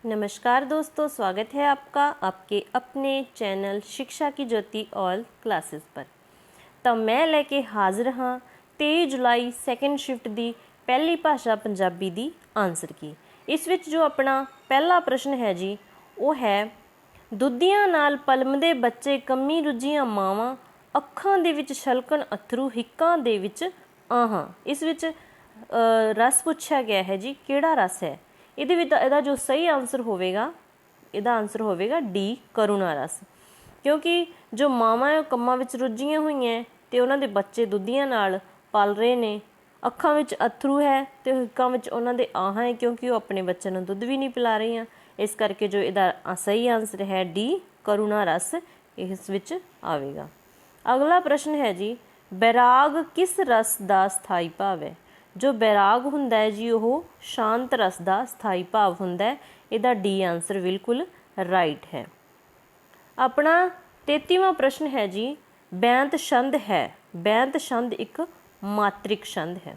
नमस्कार दोस्तों, स्वागत है आपका आपके अपने चैनल शिक्षा की ज्योति ऑल क्लासेस पर। तो मैं लेके हाजिर हाँ 23 जुलाई सैकेंड शिफ्ट की पहली भाषा पंजाबी की आंसर की। इस विच जो अपना पहला प्रश्न है जी वो है दुधियां नाल पलमदे बच्चे कमी रुझियां मावां अखां दे विच छलकण अथरू हिक्कां दे विच आहां। इस विच रस पूछा गया है जी, किहड़ा रस है? ਇਹਦਾ जो सही आंसर होवेगा, ਇਹਦਾ आंसर होवेगा डी करुणा रस। क्योंकि जो मावां ਕੰਮਾਂ ਵਿੱਚ ਰੁੱਝੀਆਂ ਹੋਈਆਂ ਤੇ ਉਹਨਾਂ ਦੇ ਬੱਚੇ ਦੁੱਧੀਆਂ ਨਾਲ ਪਲ ਰਹੇ ਨੇ, ਅੱਖਾਂ ਵਿੱਚ ਅਥਰੂ ਹੈ ਤੇ ਹਿੱਕਾਂ ਵਿੱਚ ਉਹਨਾਂ ਦੇ ਆਹਾਂ ਹੈ, ਕਿਉਂਕਿ ਉਹ ਆਪਣੇ ਬੱਚਿਆਂ ਨੂੰ ਦੁੱਧ ਵੀ ਨਹੀਂ ਪਿਲਾ ਰਹੀਆਂ। ਇਸ ਕਰਕੇ ਜੋ ਇਹਦਾ ਸਹੀ ਆंसर है डी करुणा रस ਇਸ ਵਿੱਚ ਆਵੇਗਾ। ਅਗਲਾ प्रश्न है जी बैराग किस रस ਦਾ ਸਥਾਈ ਭਾਵ है? जो बैराग हुंदा है जी वो शांत रस का स्थाई भाव हुंदा है। इहदा डी आंसर बिल्कुल राइट है। अपना 33वां प्रश्न है जी बैंत छंद है। बैंत छंद एक मात्रिक छंद है।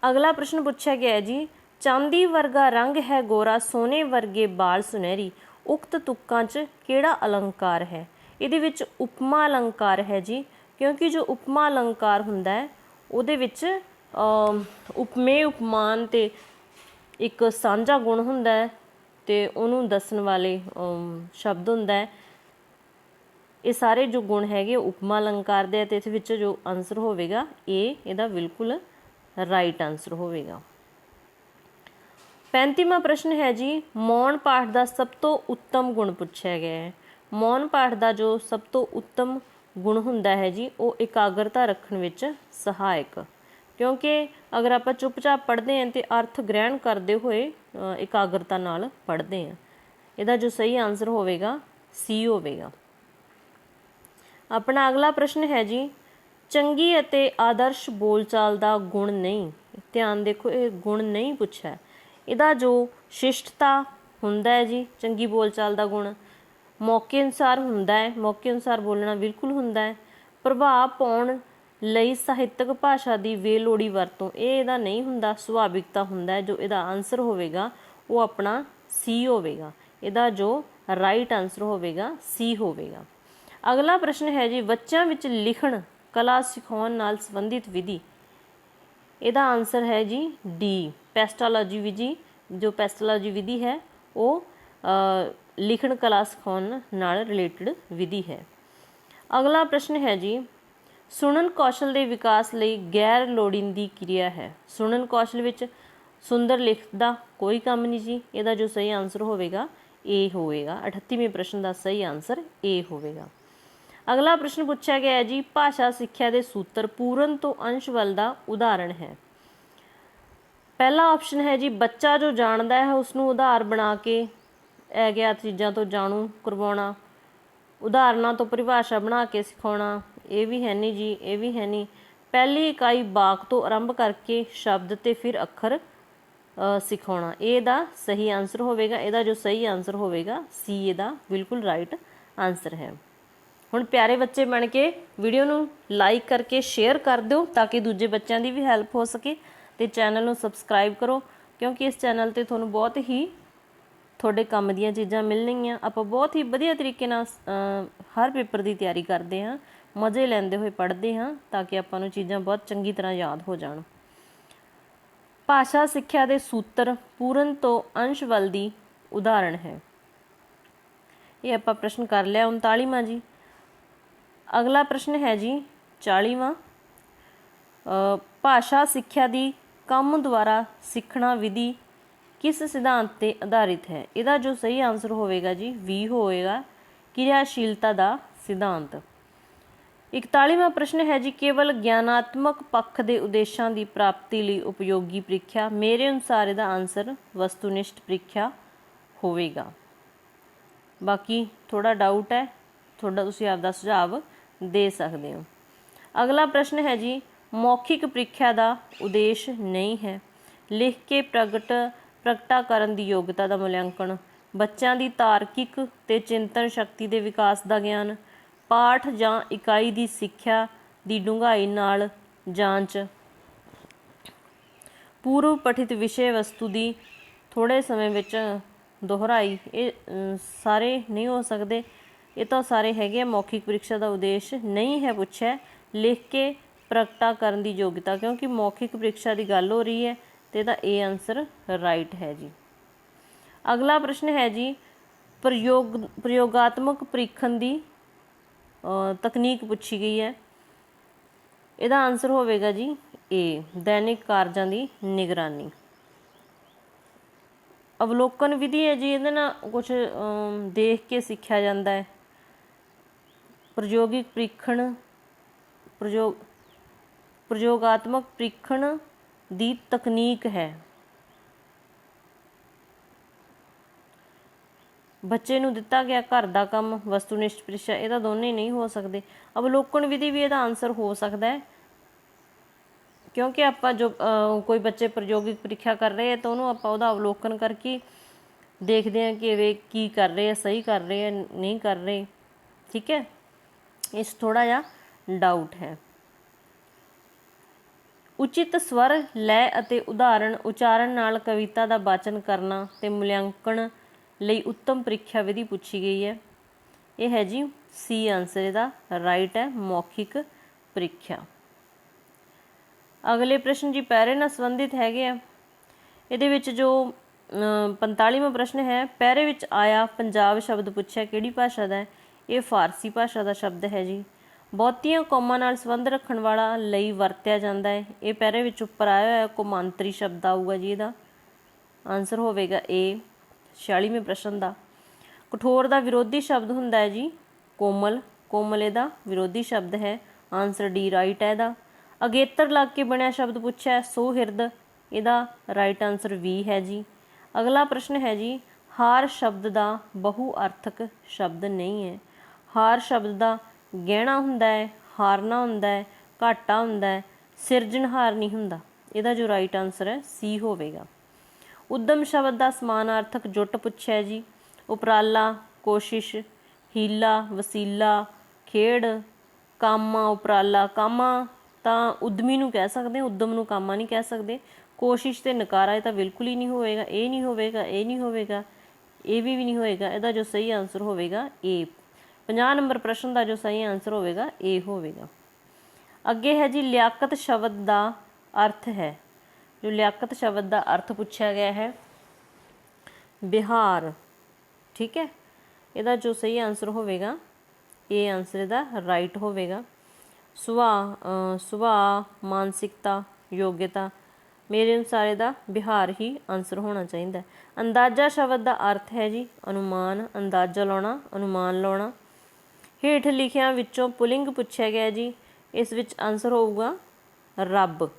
अगला प्रश्न पूछा गया है जी चांदी वर्गा रंग है गोरा सोने वर्गे बाल सुनहरी उक्त तुक्कां च किहड़ा अलंकार है? इहदे विच उपमा अलंकार है जी, क्योंकि जो उपमा अलंकार हुंदा है उहदे विच उपमेय उपमान ते एक साझा गुण हुंदा है ते उहनूं दस्सण वाले शब्द हुंदा है। ये सारे जो गुण हैगे उपमा अलंकार दे ते इस विच जो आंसर होवेगा इहदा बिल्कुल राइट आंसर होवेगा। 35वां प्रश्न है जी मौन पाठ का सब तो उत्तम गुण पूछा गया है। मौन पाठ का जो सब तो उत्तम गुण हुंदा है जी वो एकाग्रता रखने विच सहायक, क्योंकि अगर आप चुपचाप पढ़ते हैं तो अर्थ ग्रहण करते हुए एकाग्रता नाल पढ़ते हैं। इसका जो सही आंसर होवेगा सी होवेगा। अपना अगला प्रश्न है जी चंगी अते आदर्श बोलचाल का गुण नहीं, ध्यान देखो ये गुण नहीं पूछा है। इसका जो शिष्टता हुंदा है जी चंगी बोलचाल का गुण मौके अनुसार हुंदा है, मौके अनुसार बोलना बिल्कुल हुंदा है। प्रभाव पाउण ਲਈ ਸਾਹਿਤਕ भाषा की बेलोड़ी वरतों ਇਹਦਾ नहीं हुंदा, ਸੁਭਾਵਿਕਤਾ हुंदा है। जो ਇਹਦਾ आंसर होवेगा वो अपना सी होवेगा। ਇਹਦਾ जो राइट आंसर होवेगा सी होवेगा। अगला प्रश्न है जी बच्चों विच लिखण कला सिखाउण नाल संबंधित विधि, ਇਹਦਾ आंसर है जी डी पेस्टोलॉजी विधि। जो पेस्टोलॉजी विधि है वो लिखण कला सिखाउण नाल रिलेटेड विधि है। अगला प्रश्न है जी सुनन कौशल के विकास लई गैर लोड़ींदी क्रिया है। सुनन कौशल विच सुंदर लिखत का कोई काम नहीं जी। इसका जो सही आंसर होवेगा ए होवेगा। 38वें प्रश्न का सही आंसर ए होवेगा। अगला प्रश्न पूछा गया है जी भाषा सिक्ख्या के सूत्र पूर्ण तो अंश वल का उदाहरण है। पहला ऑप्शन है जी बच्चा जो जानता है उसनूं उधार बना के अज्ञात चीज़ों तो जाणू करवाउणा, उदाहरणों तो परिभाषा बना के सिखाउणा, ये भी है नहीं जी, ये भी है नहीं। पहली इकाई वाक तो आरंभ करके शब्द ते फिर अखर सिखाउणा, ਇਹਦਾ सही आंसर होवेगा। ਇਹਦਾ जो सही आंसर होवेगा सी ਇਹਦਾ बिल्कुल राइट आंसर है। ਹੁਣ प्यारे बच्चे बन के वीडियो ਨੂੰ लाइक करके शेयर कर दो ताकि दूजे बच्चों की भी हैल्प हो सके। तो चैनल ਨੂੰ सबसक्राइब करो क्योंकि इस चैनल ਤੇ ਤੁਹਾਨੂੰ बहुत ही ਤੁਹਾਡੇ ਕੰਮ ਦੀਆਂ ਚੀਜ਼ਾਂ ਮਿਲਣਗੀਆਂ। ਆਪਾਂ ਬਹੁਤ ਹੀ ਵਧੀਆ ਤਰੀਕੇ ਨਾਲ ਹਰ ਪੇਪਰ ਦੀ ਤਿਆਰੀ ਕਰਦੇ ਹਾਂ, ਮਜ਼ੇ ਲੈਂਦੇ ਹੋਏ ਪੜ੍ਹਦੇ ਹਾਂ ਤਾਂ ਕਿ ਆਪਾਂ ਨੂੰ ਚੀਜ਼ਾਂ ਬਹੁਤ ਚੰਗੀ ਤਰ੍ਹਾਂ ਯਾਦ ਹੋ ਜਾਣ। ਭਾਸ਼ਾ ਸਿੱਖਿਆ ਦੇ ਸੂਤਰ ਪੂਰਨ ਤੋਂ ਅੰਸ਼ ਵੱਲ ਦੀ ਉਦਾਹਰਣ ਹੈ। ਇਹ ਆਪਾਂ ਪ੍ਰਸ਼ਨ ਕਰ ਲਿਆ 39ਵਾਂ ਜੀ। ਅਗਲਾ ਪ੍ਰਸ਼ਨ ਹੈ ਜੀ 40ਵਾਂ ਭਾਸ਼ਾ ਸਿੱਖਿਆ ਦੀ ਕੰਮ ਦੁਆਰਾ ਸਿੱਖਣਾ ਵਿਧੀ किस सिद्धांत पे आधारित है? इसका जो सही आंसर होवेगा जी वी होएगा क्रियाशीलता का सिद्धांत। 41वां प्रश्न है जी केवल ज्ञानात्मक पक्ष के उद्देशों की प्राप्ति लिए उपयोगी परीक्षा, मेरे अनुसार इसका आंसर वस्तुनिष्ठ परीक्षा होवेगा। बाकी थोड़ा डाउट है, थोड़ा तुसीं आपदा सुझाव दे सकते हो। अगला प्रश्न है जी मौखिक परीक्षा का उद्देश्य नहीं है लिख के प्रगटाकरण की योग्यता का मूल्यांकन, बच्चों की तार्किक ते चिंतन शक्ति के विकास का ज्ञान, पाठ जां इकाई की सिक्ख्या की डूंघाई नाल जांच, पूर्व पठित विषय वस्तु की थोड़े समय विच दोहराई, ये सारे नहीं हो सकते। ये तो सारे हैगे मौखिक परीक्षा का उद्देश्य नहीं है पूछा लिख के प्रगटा करने की योग्यता, क्योंकि मौखिक परीक्षा की गल हो रही है तो यदा ए आंसर राइट है जी। अगला प्रश्न है जी प्रयोगात्मक परीक्षण की तकनीक पूछी गई है। ਇਹਦਾ आंसर होवेगा जी ए दैनिक कारजां की निगरानी। अवलोकन विधि है जी, ये ना कुछ देख के सीखा जाता है। प्रयोगिक परीक्षण प्रयोगात्मक परीक्षण की तकनीक है। बच्चे नूं दिता गया घर का काम वस्तुनिष्ठ परीक्षा, ये दोनों ही नहीं हो सकते। अवलोकन विधि भी इसका आंसर हो सकता है, क्योंकि आप जो कोई बच्चे प्रयोगिक परीक्षा कर रहे हैं तो उन्होंने आप उसका अवलोकन करके देखते हैं कि वे की कर रहे हैं, सही कर रहे हैं नहीं कर रहे। ठीक है, इस थोड़ा जा डाउट है। उचित स्वर लय अते उदाहरण उचारण नाल कविता का वाचन करना ते मूल्यांकन ਲਈ उत्तम परीक्षा विधि पूछी गई है। ये है जी सी आंसर इसका राइट है, मौखिक परीक्षा। अगले प्रश्न जी पैरे नाल संबंधित हैगे आ। ਇਹਦੇ ਵਿੱਚ जो 45वां प्रश्न है पैरे विच आया पंजाब शब्द पूछा किहड़ी भाषा का है। ये फारसी भाषा का शब्द है जी। बहुतियां कौमां नाल संबंध रखण वाला लई वरत्या जाता है। ये पैरे विच उपर आया होया कौमांतरी शब्द आऊगा जी। इसका आंसर होवेगा ए 46वें प्रश्न का। कठोर का विरोधी शब्द हुंदा है जी कोमल, कोमल इसका विरोधी शब्द है। आंसर डी राइट है। इसका अगेतर लग के बनया शब्द पूछा है सोहिरद, इसका राइट आंसर वी है जी। अगला प्रश्न है जी हार शब्द का बहुअर्थक शब्द नहीं है। हार शब्द का गहना हुंदा है, हारना हुंदा है, घाटा हुंदा है, सिरजनहार नहीं हुंदा। इसका जो राइट आंसर है सी होवेगा। उद्यम शब्द का समानार्थक जुट पूछा है जी उपराला, कोशिश, हीला, वसीला, खेड़, कामा, उपराला। कामा तो उद्यमी नूं कह सकते हैं, उद्यम नूं कामा नहीं कह सकते। कोशिश ते नकारा ये तो बिल्कुल ही नहीं होएगा, ये नहीं होवेगा, ये नहीं होवेगा, ये भी नहीं होएगा। इसका जो सही आंसर होवेगा ए। 50 नंबर प्रश्न का जो सही आंसर होवेगा ए होवेगा। अगे है जी लियाकत शब्द का अर्थ है। जो लियाकत शब्द का अर्थ पूछा गया है बिहार। ठीक है, इसका जो सही आंसर होवेगा ए आंसर इसका राइट होवेगा। सुभाव, मानसिकता, योग्यता, मेरे अनुसार इसका बिहार ही आंसर होना चाहिए। अंदाजा शब्द का अर्थ है जी अनुमान, अंदाजा लाना, अनुमान लाना। हेठ लिखियां विचों पुलिंग पूछा गया जी, इस विच आंसर होगा रब।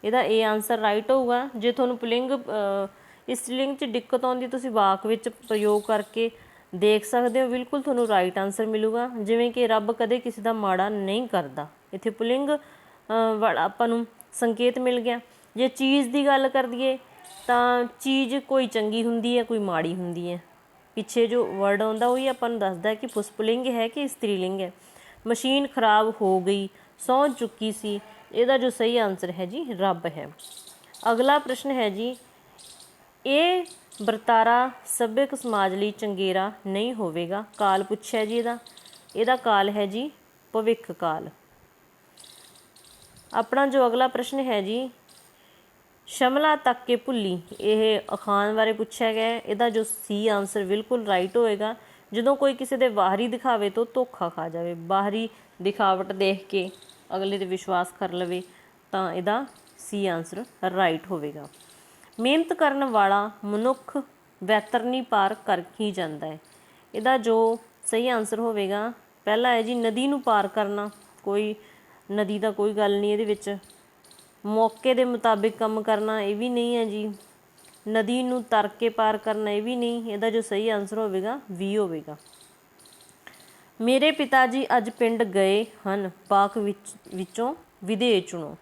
ਇਹਦਾ ए आंसर राइट होगा। जे तुहानूं पुलिंग स्त्रीलिंग च दिक्कत आउंदी तुसीं वाक विच प्रयोग करके देख सकते हो, बिल्कुल तुहानूं राइट आंसर मिलूगा। जिवें कि रब कदे किसी का माड़ा नहीं करता, इत्थे पुलिंग वाला आपां नूं संकेत मिल गया। जे चीज़ की गल कर दईए तां चीज़ कोई चंगी हुंदी है कोई माड़ी हुंदी है। पिछे जो वर्ड आउंदा वही आपां नूं दसदा है कि पुष्पलिंग है कि स्त्रीलिंग है। मशीन खराब हो गई, सौं चुकी सी, इसका जो सही आंसर है जी रब है। अगला प्रश्न है जी ये वरतारा सभ्यक समाज लई चंगेरा नहीं होवेगा। काल पूछा जी ਇਹਦਾ काल है जी भविख काल। अपना जो अगला प्रश्न है जी शमला तक के भुली, यह अखान बारे पूछा गया है। इसका जो सी आंसर बिल्कुल राइट होएगा। जो कोई किसी के बाहरी दिखावे तो धोखा खा जाए, बाहरी दिखावट देख के अगले ते विश्वास कर लवे तो इसका सी आंसर राइट होवेगा। मेहनत करने वाला मनुख वैतरनी पार कर ही जाता है। इसका जो सही आंसर होवेगा पहला है जी नदी नूं पार करना। कोई नदी का कोई गल नहीं, ये मौके के मुताबिक काम करना ये भी नहीं है जी। नदी नूं तर के पार करना ये भी नहीं। इसका जो सही आंसर होवेगा वी होवेगा। मेरे पिता जी अज पिंड गए हैं, वाक विचों विधेय चुनो।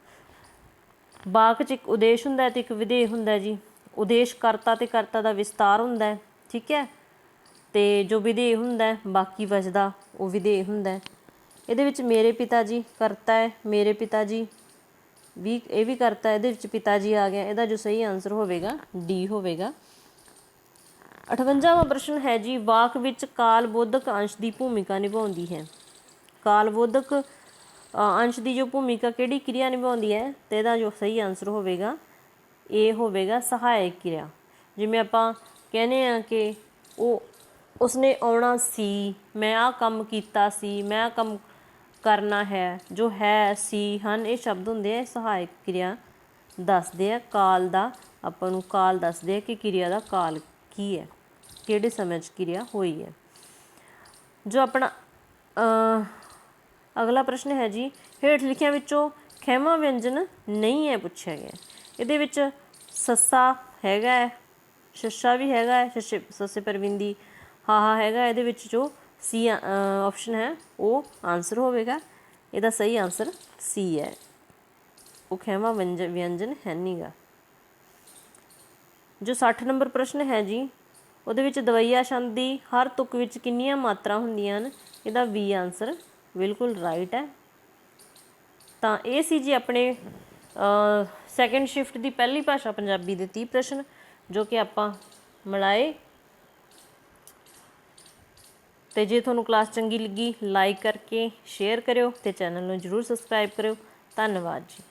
वाक च एक उद्देश हुंदा ते एक विधेय हुंदा जी। उद्देश करता ते करता का विस्तार हुंदा है। ठीक है, तो जो विधेय हुंदा बाकी बचदा वो विधेय हुंदा। इहदे विच मेरे पिता जी करता है, मेरे पिता जी भी ये भी करता है, इहदे विच पिता जी आ गया। इसका जो सही आंसर होवेगा डी होवेगा। 58ਵਾਂ ਪ੍ਰਸ਼ਨ ਹੈ ਜੀ, ਵਾਕ ਵਿੱਚ ਕਾਲਬੋਧਕ ਅੰਸ਼ ਦੀ ਭੂਮਿਕਾ ਨਿਭਾਉਂਦੀ ਹੈ। ਕਾਲਬੋਧਕ ਅੰਸ਼ ਦੀ ਜੋ ਭੂਮਿਕਾ ਕਿਹੜੀ ਕਿਰਿਆ ਨਿਭਾਉਂਦੀ ਹੈ, ਤੇ ਇਹਦਾ ਜੋ ਸਹੀ ਆਨਸਰ ਹੋਵੇਗਾ ਇਹ ਹੋਵੇਗਾ ਸਹਾਇਕ ਕਿਰਿਆ। ਜਿਵੇਂ ਆਪਾਂ ਕਹਿੰਦੇ ਹਾਂ ਕਿ ਉਸਨੇ ਆਉਣਾ ਸੀ, ਮੈਂ ਆਹ ਕੰਮ ਕੀਤਾ ਸੀ, ਮੈਂ ਆਹ ਕੰਮ ਕਰਨਾ ਹੈ, ਜੋ ਹੈ ਸੀ ਹਨ, ਇਹ ਸ਼ਬਦ ਹੁੰਦੇ ਆ ਸਹਾਇਕ ਕਿਰਿਆ ਦੱਸਦੇ ਆ ਕਾਲ ਦਾ, ਆਪਾਂ ਨੂੰ ਕਾਲ ਦੱਸਦੇ ਆ ਕਿ ਕਿਰਿਆ ਦਾ ਕਾਲ ਕੀ ਹੈ, ਕਿਹੜੇ ਸਮੇਂ 'ਚ ਕਿਰਿਆ ਹੋਈ ਹੈ। ਜੋ ਆਪਣਾ ਅਗਲਾ ਪ੍ਰਸ਼ਨ ਹੈ ਜੀ, ਹੇਠ ਲਿਖਿਆਂ ਵਿੱਚੋਂ ਖੇਮਾ ਵਿਅੰਜਨ ਨਹੀਂ ਹੈ ਪੁੱਛਿਆ ਗਿਆ। ਇਹਦੇ ਵਿੱਚ ਸੱਸਾ ਹੈਗਾ ਹੈ, ਛੱਛਾ ਵੀ ਹੈਗਾ ਹੈ, ਸੱਸੇ ਪਰਵਿੰਦੀ ਹਾਹਾ ਹੈਗਾ, ਇਹਦੇ ਵਿੱਚ ਜੋ ਸੀ ਆਪਸ਼ਨ ਹੈ ਉਹ ਆਨਸਰ ਹੋਵੇਗਾ। ਇਹਦਾ ਸਹੀ ਆਨਸਰ ਸੀ ਹੈ, ਉਹ ਖੇਮਾ ਵਿਅੰਜਨ ਹੈ ਨਹੀਂ ਗਾ। ਜੋ 60 ਨੰਬਰ ਪ੍ਰਸ਼ਨ ਹੈ ਜੀ, ਉਹਦੇ ਵਿੱਚ ਦਵਈਆ ਛੰਦ ਦੀ ਹਰ ਤੁਕ ਵਿੱਚ ਕਿੰਨੀਆਂ ਮਾਤਰਾ ਹੁੰਦੀਆਂ ਹਨ, ਇਹਦਾ ਵੀ ਆਨਸਰ ਬਿਲਕੁਲ ਰਾਈਟ ਹੈ। ਤਾਂ ਇਹ ਸੀ ਜੀ ਆਪਣੇ ਸੈਕਿੰਡ ਸ਼ਿਫਟ ਦੀ ਪਹਿਲੀ ਭਾਸ਼ਾ ਪੰਜਾਬੀ ਦੇ 30 ਪ੍ਰਸ਼ਨ ਜੋ ਕਿ ਆਪਾਂ ਮਿਲਾਏ। ਅਤੇ ਜੇ ਤੁਹਾਨੂੰ ਕਲਾਸ ਚੰਗੀ ਲੱਗੀ ਲਾਈਕ ਕਰਕੇ ਸ਼ੇਅਰ ਕਰਿਓ ਅਤੇ ਚੈਨਲ ਨੂੰ ਜ਼ਰੂਰ ਸਬਸਕ੍ਰਾਈਬ ਕਰਿਓ। ਧੰਨਵਾਦ ਜੀ।